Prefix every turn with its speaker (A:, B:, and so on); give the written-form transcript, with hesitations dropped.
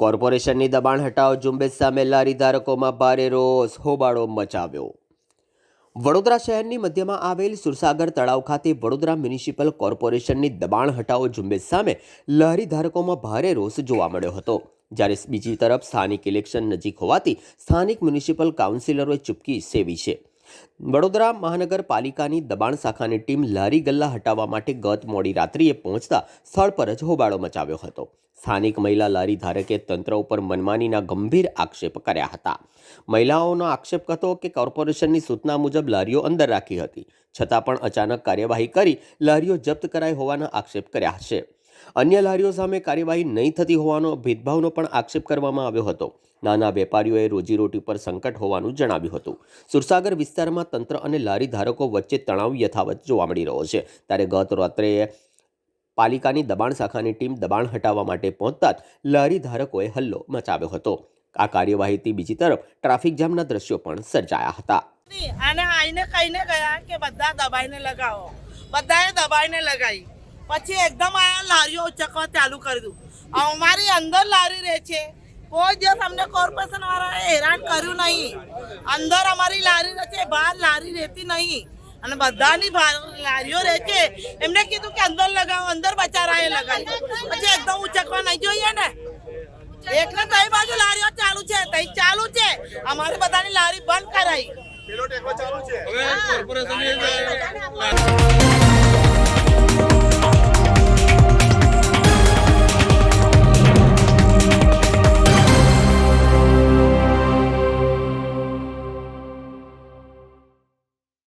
A: કોર્પોરેશનની દબાણ હટાવ ઝુંબેશ સામે લારી ધારકોમાં ભારે રોષ, હોબાળો મચાવ્યો। વડોદરા શહેરની મધ્યમાં આવેલ સુરસાગર તળાવ ખાતે વડોદરા મ્યુનિસિપલ કોર્પોરેશનની દબાણ હટાવો ઝુંબેશ સામે લારી ધારકોમાં ભારે રોષ જોવા મળ્યો હતો। જ્યારે બીજી તરફ સ્થાનિક ઇલેક્શન નજીક હોવાથી સ્થાનિક મ્યુનિસિપલ કાઉન્સિલરોએ ચૂપકી સેવી છે। વડોદરા મહાનગરપાલિકાની દબાણ શાખાની ટીમ લારી ગલ્લા હટાવવા માટે ગત મોડી રાત્રિએ પહોંચતા સ્થળ પર જ હોબાળો મચાવ્યો હતો। સ્થાનિક મહિલા લારી ધારકે તંત્ર ઉપર મનમાનીના ગંભીર આક્ષેપ કર્યા હતા। મહિલાઓનો આક્ષેપ હતો કે કોર્પોરેશનની સૂચના મુજબ લારીઓ અંદર રાખી હતી, છતાં પણ અચાનક કાર્યવાહી કરી લારીઓ જપ્ત કરાઈ હોવાના આક્ષેપ કર્યા છે। અન્ય લારીઓ સામે કાર્યવાહી નહીં થતી હોવાનો ભેદભાવનો પણ આક્ષેપ કરવામાં આવ્યો હતો। નાના વેપારીઓએ રોજીરોટી પર સંકટ હોવાનું જણાવ્યું હતું। સુરસાગર વિસ્તારમાં તંત્ર અને લારી ધારકો વચ્ચે તણાવ યથાવત જોવા મળી રહ્યો છે। ત્યારે ગત રાત્રે પાલિકાની દબાણ શાખાની ટીમ દબાણ હટાવવા માટે પહોંચતા જ લારી ધારકોએ હલ્લો મચાવ્યો હતો। આ કાર્યવાહીથી બીજી તરફ ટ્રાફિક જામના દ્રશ્યો પણ સર્જાયા હતા।
B: અને આઈને કહીને ગયા કે બધા દબાઈને લગાવો, બધાએ દબાઈને લગાવી, પછી એકદમ આ લારીઓ ઉચકવા ચાલુ કરી દઉં। અમારી અંદર લારી રહે છે, કોઈ દિવસ અમને કોર્પોરેશન વાળાએ હેરાન કર્યું નહીં। અંદર અમારી લારી રહે છે, બહાર લારી રહેતી નહીં, અને બધાની લારીઓ રહે છે। એમને કીધું કે અંદર લગાવો, અંદર બચારાએ લગાવી, પછી એકદમ ઉચકવા નહીં જોઈએ ને। એકને કઈ બાજુ લારીઓ ચાલુ છે, તઈ ચાલુ છે, અમારે બધાની લારી બંધ કરાઈ।